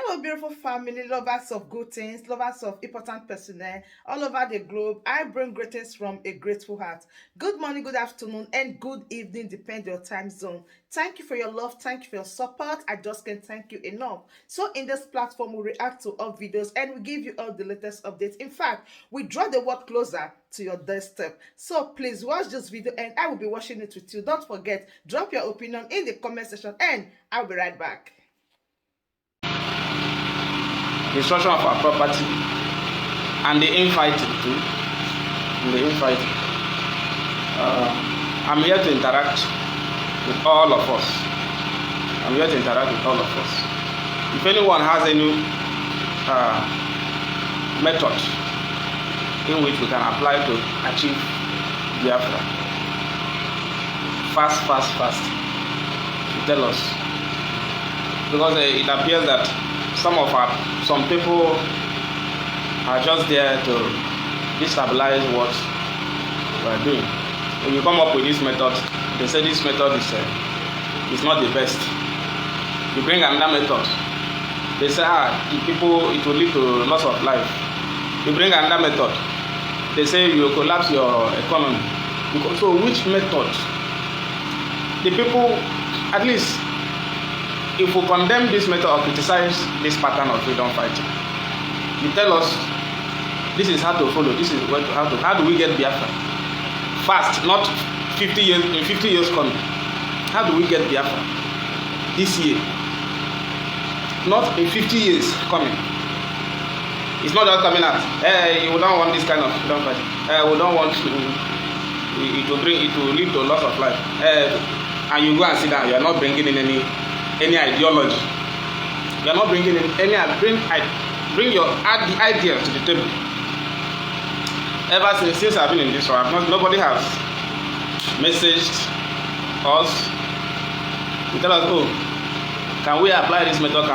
Hello, beautiful family, lovers of good things, lovers of important personnel all over the globe. I bring greetings from a grateful heart. Good morning, good afternoon, and good evening, depending on your time zone. Thank you for your love, thank you for your support. I just can't thank you enough. So, in this platform, we react to all videos and we give you all the latest updates. In fact, we draw the world closer to your doorstep. So, please watch this video and I will be watching it with you. Don't forget, drop your opinion in the comment section and I'll be right back. Destruction of our property and the infighting too. I'm here to interact with all of us. If anyone has any method in which we can apply to achieve Biafra, fast, to tell us, because it appears that some people are just there to destabilize what we are doing. When you come up with this method, they say this method is not the best. You bring another method, they say it will lead to loss of life. You bring another method, they say you will collapse your economy. So which method? The people, at least, if we condemn this method or criticize this pattern of freedom fighting, you tell us this is how to follow, this is how do we get Biafra? Fast, not 50 years, in 50 years coming. How do we get Biafra? This year. Not in 50 years coming. It's not just coming out. We don't want this kind of freedom fighting. We don't want it will lead to loss of life. And you go and sit down, you are not bringing in any ideology. You are not bringing in any. Add the ideas to the table. Ever since I've been in this one, nobody has messaged us to tell us, can we apply this method?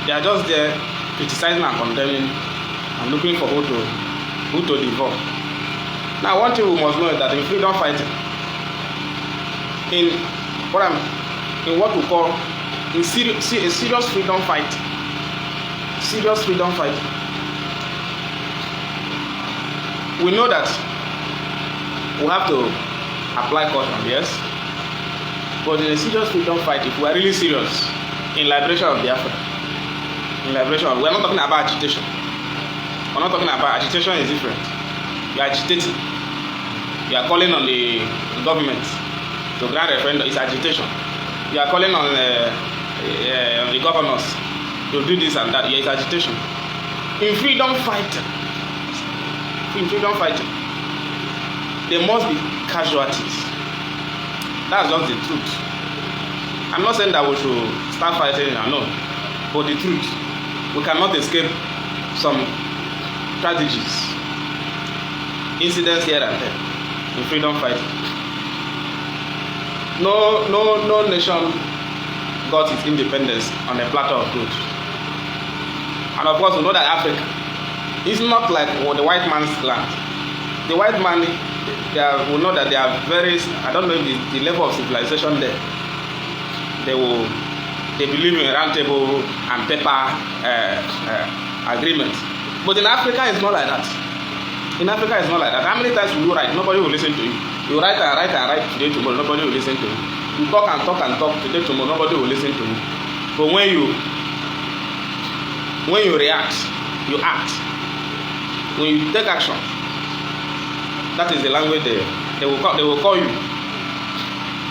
They are just there criticizing and condemning and looking for who to devour. Now, one thing we must know is that in freedom fighting, in what we call a serious freedom fight. We know that we have to apply caution, yes. But in a serious freedom fight, if we are really serious in liberation of Biafra, we are not talking about agitation. Agitation is different. You are agitating. You are calling on the government to grant referendum. It's agitation. You are calling on the governors to do this and that. It's agitation. In freedom fighting, there must be casualties. That's just the truth. I'm not saying that we should start fighting, no. But the truth, we cannot escape some strategies, incidents here and there in freedom fighting. No nation got its independence on a platter of gold. And of course, we know that Africa is not like the white man's land. The white man, we know that they are very, I don't know the level of civilization there. They believe in round table and paper agreements. But in Africa, it's not like that. How many times will you write? Nobody will listen to you. You write today, tomorrow, nobody will listen to you. You talk today, tomorrow, nobody will listen to you. But when you react, you act. When you take action, that is the language they will call you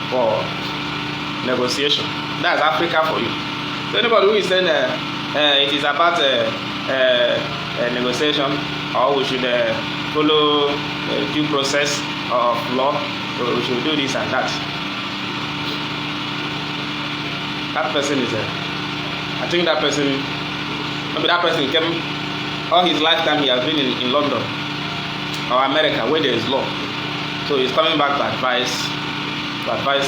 for negotiation. That's Africa for you. So anybody who is saying it is about negotiation, or we should follow due process of law, or we should do this and that. That person is I think that person, maybe that person came all his lifetime. He has been in London or America where there is law, so he's coming back to advise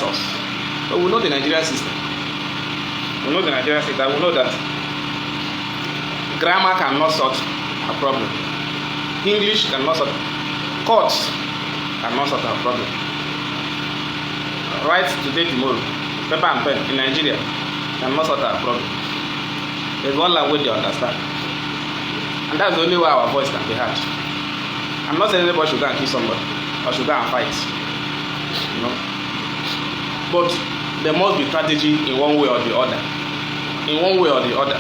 us. But we know the Nigerian system. We know that grammar cannot solve a problem. English cannot solve. Courts cannot solve a problem. Write today, tomorrow, paper and pen in Nigeria cannot solve a problem. There's one language they understand. And that's the only way our voice can be heard. I'm not saying anybody should go and kill somebody or should go and fight. You know. But there must be strategy in one way or the other. In one way or the other.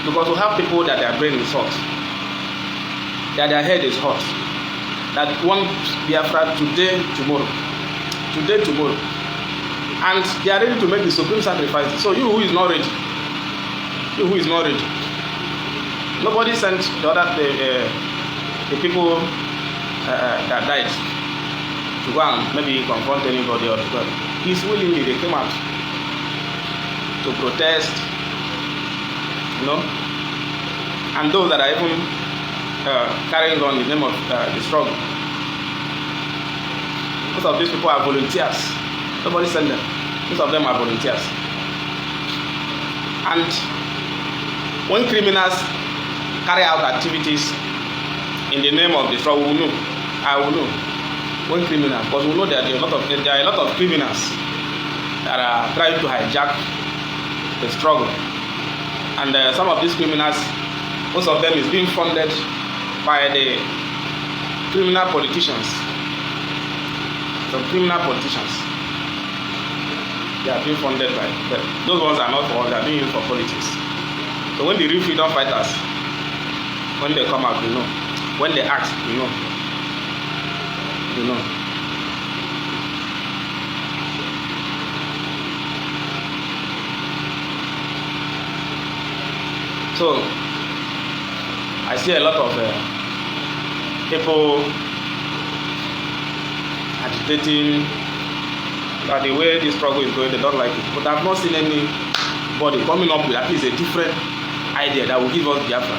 Because we have people that their brain is hot, that their head is hot, that want Biafra today, tomorrow. Today, tomorrow. And they are ready to make the supreme sacrifice. So you who is not ready, nobody sent the people that died to go and maybe confront anybody or to go. He's willingly, they came out to protest, you know. And those that are even carrying on in the name of the struggle. Most of these people are volunteers. Nobody sent them. Most of them are volunteers. And when criminals carry out activities in the name of the struggle, we know. I will know. When criminals, because we know that there are a lot of criminals that are trying to hijack the struggle. And some of these criminals, most of them is being funded by the criminal politicians. Some criminal politicians. They are being funded by, but those ones are not for us, they are being used for politics. So when the real freedom fighters, when they come out, you know. When they act, you know. You know. So I see a lot of people agitating that the way this struggle is going, they don't like it. But I've not seen anybody coming up with at least a different idea that will give us Biafra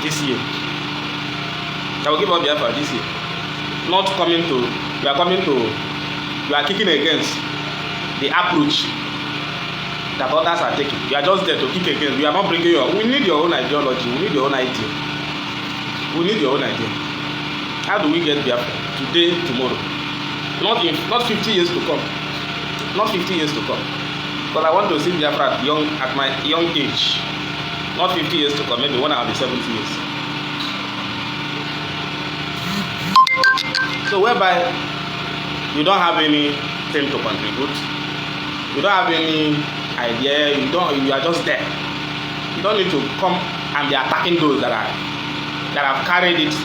this year. That will give us Biafra this year. Not coming to, you are kicking against the approach that others are taking. You are just there to kick against. We are not bringing your. We need your own ideology. We need your own idea. We need your own idea. How do we get Biafra today, tomorrow? Not 50 years to come. Not 50 years to come. Because I want to see Biafra at my young age. Not 50 years to come. Maybe when I'll be 70 years. So whereby you don't have anything to contribute. You don't have any idea, you are just there. You don't need to come and be attacking those that have carried it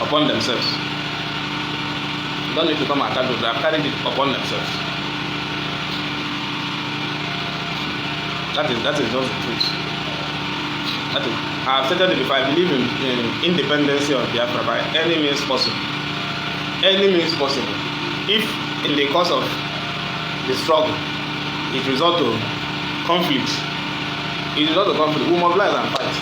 upon themselves. You don't need to come and attack those that have carried it upon themselves. That is just the truth. That is, I have stated it before, I believe in independence of Biafra by any means possible. Any means possible. If in the course of the struggle it results to conflict, we mobilize and fight.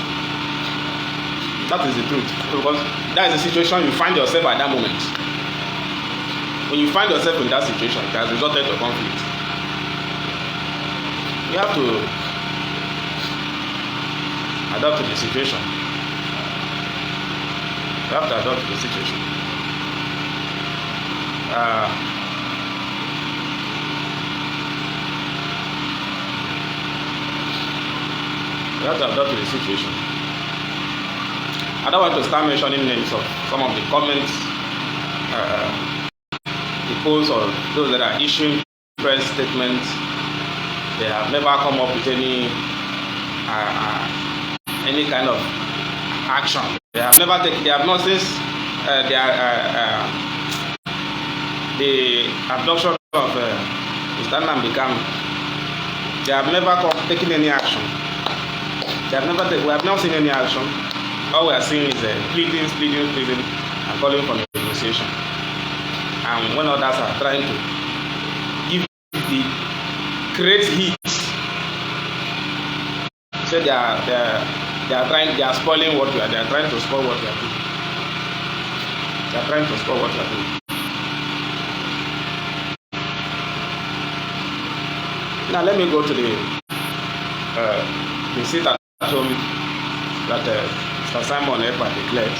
That is the truth. Because that is the situation you find yourself at that moment. When you find yourself in that situation, it has resulted to conflict. You have to adapt to the situation. You have to adapt to the situation. You have to adapt to the situation. I don't want to start mentioning names of some of the comments, the posts, or those that are issuing press statements. They have never come up with any kind of action. They have never taken. They have not since the abduction of Mr. Nnamdi Kanu. They have never taken any action. We have not seen any action. All we are seeing is pleading, and calling for negotiation. And when others are trying to give the great heat, so they are spoiling what we are. They are trying to spoil what we are doing. They are trying to spoil what we are doing. Now let me go to the seat at home that Mr. Simon Ekpa declared.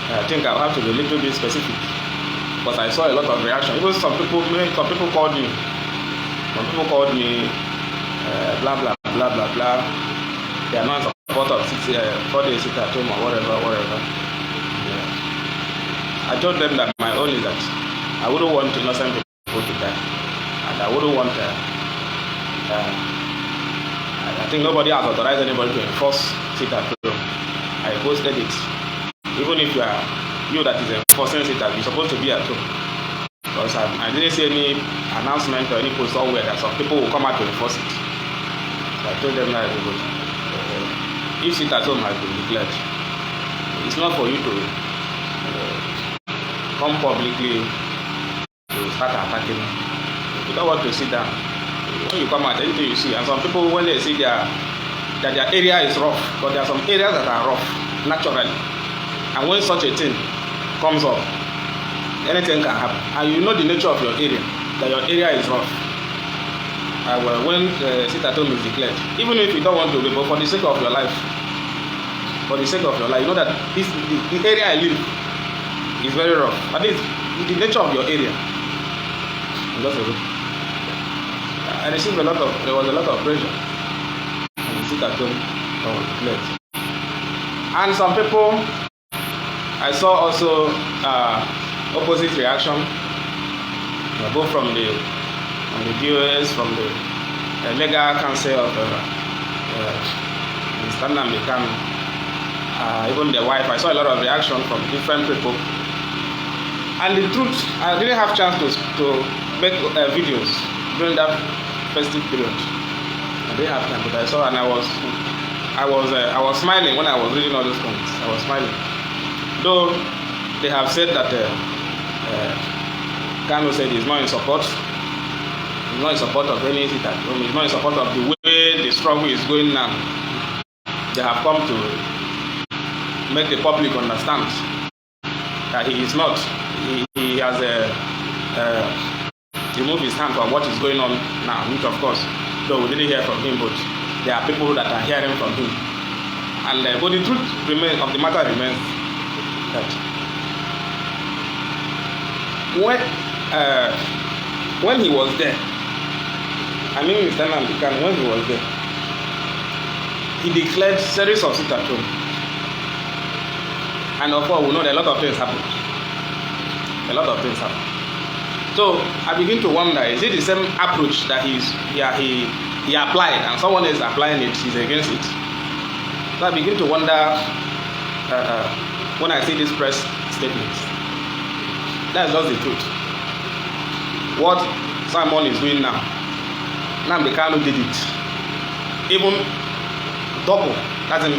I think I'll have to be a little bit specific because I saw a lot of reaction. Even some people called me. Some people called me blah blah blah blah blah. they are not in support of 4 days sit at home or whatever. Yeah. I told them that my own is that I wouldn't want innocent people to die, and I wouldn't want. I think nobody has authorized anybody to enforce sit at home. I posted it. Even if you that is enforcing sit at, you're supposed to be at home. Because I didn't see any announcement or any post somewhere that some people will come out to enforce it. So I told them that if sit at home has been declared, it's not for you to come publicly to start attacking. If you don't want to sit down, when you come out, anything you see, and some people when they see that their area is rough, but there are some areas that are rough naturally, and when such a thing comes up, anything can happen, and you know the nature of your area, that your area is rough. When sit at home is declared, even if you don't want to be, but for the sake of your life, you know that the area I live is very rough. At least the nature of your area. I received there was a lot of pressure. And sit at home was declared. And some people, I saw also opposite reaction, both from the DOS, from the legal counsel of Mr. Nnamdi, even the wife. I saw a lot of reaction from different people. And the truth, I didn't have chance to make videos during that festive period. I didn't have time, but I saw, and I was smiling when I was reading all those comments. I was smiling, though they have said that Kano said he's not in support. He's not in support of any sit at home. He's not in support of the way the struggle is going now. They have come to make the public understand that he is not. He has removed his hand from what is going on now, which of course, though we didn't hear from him, but there are people that are hearing from him. And but the truth of the matter remains that when he was there, I mean Mr. Nnamdi, when he was there, he declared series of sit at home. And of course, we know that a lot of things happened. So I begin to wonder, is it the same approach that he applied and someone is applying it, he's against it? So I begin to wonder when I see this press statement. That's just the truth. What Simon is doing now, Nnamdi Kanu did it. Even double. As in,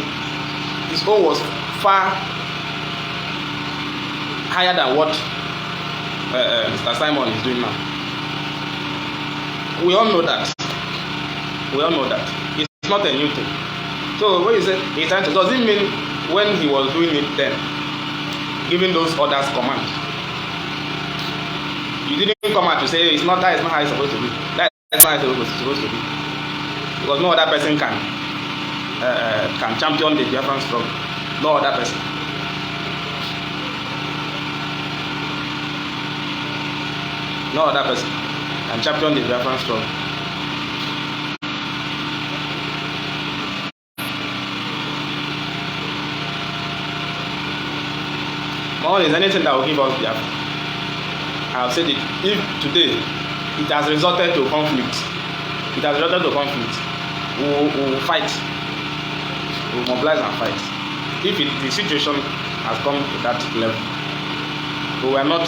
his own was far higher than what Mr. Simon is doing now. We all know that. It's not a new thing. So when you say he's trying to, does it mean when he was doing it then, giving those orders command, you didn't come out to say that is not how it's supposed to be. That is not how it's supposed to be. Because no other person can champion the Biafran struggle. No other person. No other person can champion the Biafran struggle. More is anything that will give us Biafra. I have said it. If today it has resulted to conflict, we will fight. We will mobilize and fight. If the situation has come to that level, we are not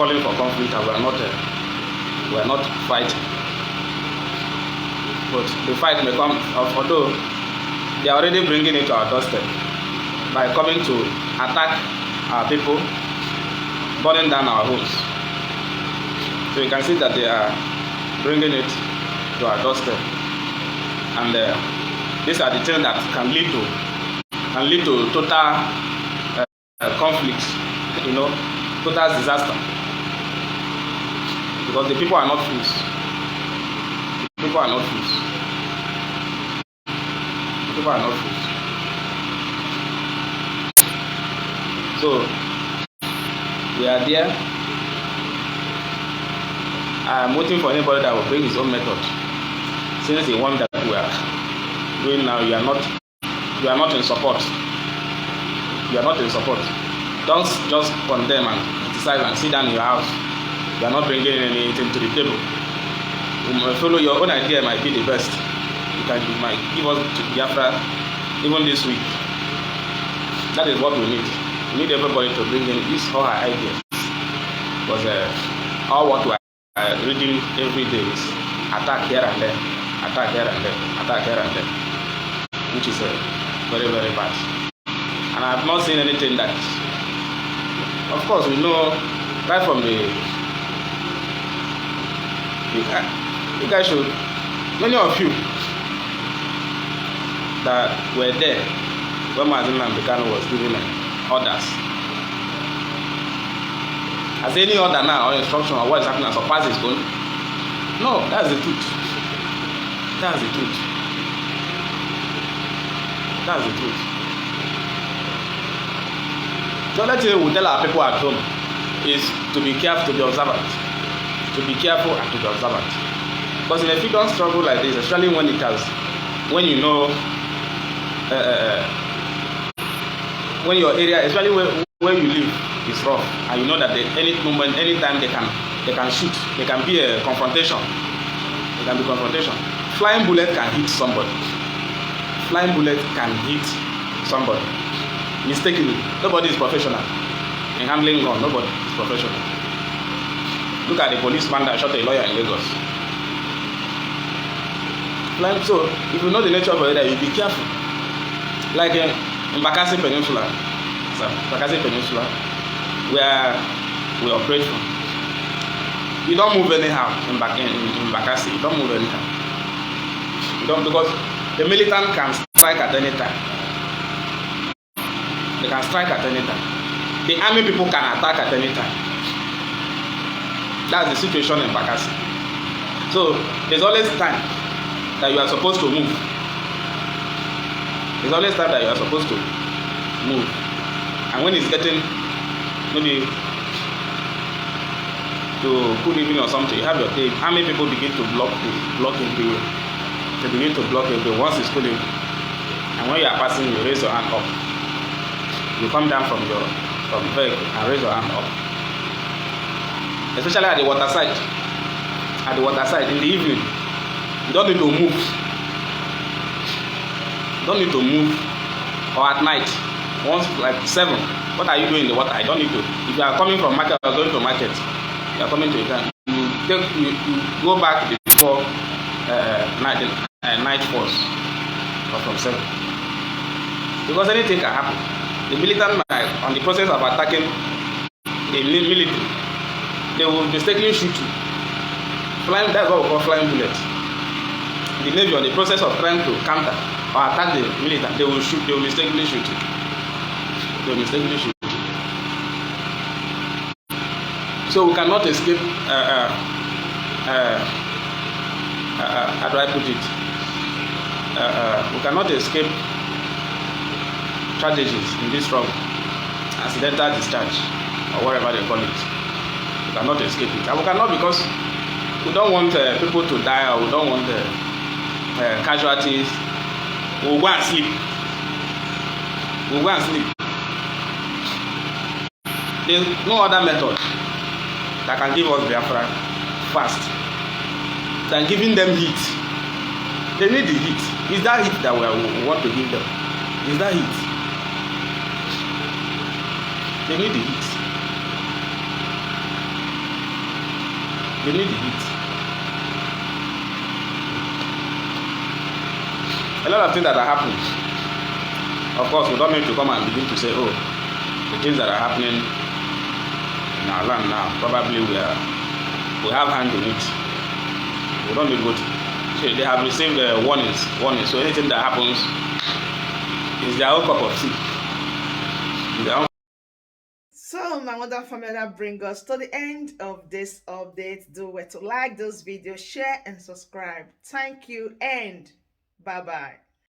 calling for conflict and we are not fighting. But the fight may come, although they are already bringing it to our doorstep by coming to attack our people, burning down our homes. So you can see that they are bringing it to our doorstep, and these are the things that can lead to total conflict, total disaster, because the people are not fools. So we are there. I am waiting for anybody that will bring his own method. Since the one that we are doing now, you are not you are not in support. You are not in support. Don't just condemn and criticize and sit down in your house. You are not bringing anything to the table. You might follow your own idea, might be the best. You might give us to Biafra even this week. That is what we need. We need everybody to bring in his or her ideas. Because all what we are reading every day is attack here and there, attack here and there, attack here and there, which is very, very bad. And I have not seen anything that, of course, we know right from the you guys should, many of you that were there when Mazin Nambikano was giving orders. As any order now or instruction or what is happening as far as it's going? No, that's the truth. That's the truth. That's the truth. So let's say we tell our people at home is to be careful, to be observant. To be careful and to be observant. Because in a freedom struggle like this, especially when it has, when you know, when your area, especially where you live, is rough, and you know that any moment, anytime they can shoot, there can be a confrontation. There can be confrontation. Flying bullet can hit somebody. Flying bullet can hit somebody. Mistakenly. Nobody is professional in handling gun. Nobody is professional. Look at the policeman that shot a lawyer in Lagos. So, if you know the nature of it, you be careful. Like in Bakassi Peninsula, where we operate from, you don't move anyhow in Bakassi. You don't move anyhow. You don't, because the militant can strike at any time. They can strike at any time. The army people can attack at any time. That's the situation in Bakassi. So there's always time that you are supposed to move. There's always time that you are supposed to move. And when it's getting maybe to good evening or something, you have your tape. Army people begin to block everywhere. They begin to block everywhere once it's good evening. And when you are passing, you raise your hand up. You come down from the vehicle and raise your hand up. Especially at the water side. At the water side in the evening, you don't need to move. You don't need to move. Or at night, once like 7, what are you doing in the water? I don't need to. If you are coming from market or going to market, you are coming to a camp. You go back before night falls, or from 7. Because anything can happen. The militant might, on the process of attacking the military, they will mistakenly shoot you. Flying, that's what we call flying bullet. The Navy, on the process of trying to counter or attack the militant, they will mistakenly shoot you. They will mistakenly shoot you. So we cannot escape, how do I put it? We cannot escape strategies in this struggle, accidental discharge, or whatever they call it. We cannot escape it. And we cannot, because we don't want people to die, or we don't want casualties. We'll go and sleep. We'll go and sleep. There's no other method that can give us Biafra fast than giving them heat. They need the heat. It's that heat that we want to give them. It's that heat. They need the heat. They need the heat. A lot of things that are happening. Of course, we don't need to come and begin to say, oh, the things that are happening in our land now, probably we have hand in it. We don't need to go to. So they have received warnings. So anything that happens is their own cup of tea. So my wonderful family, that brings us to the end of this update. Do well to like this video, share and subscribe. Thank you and bye bye.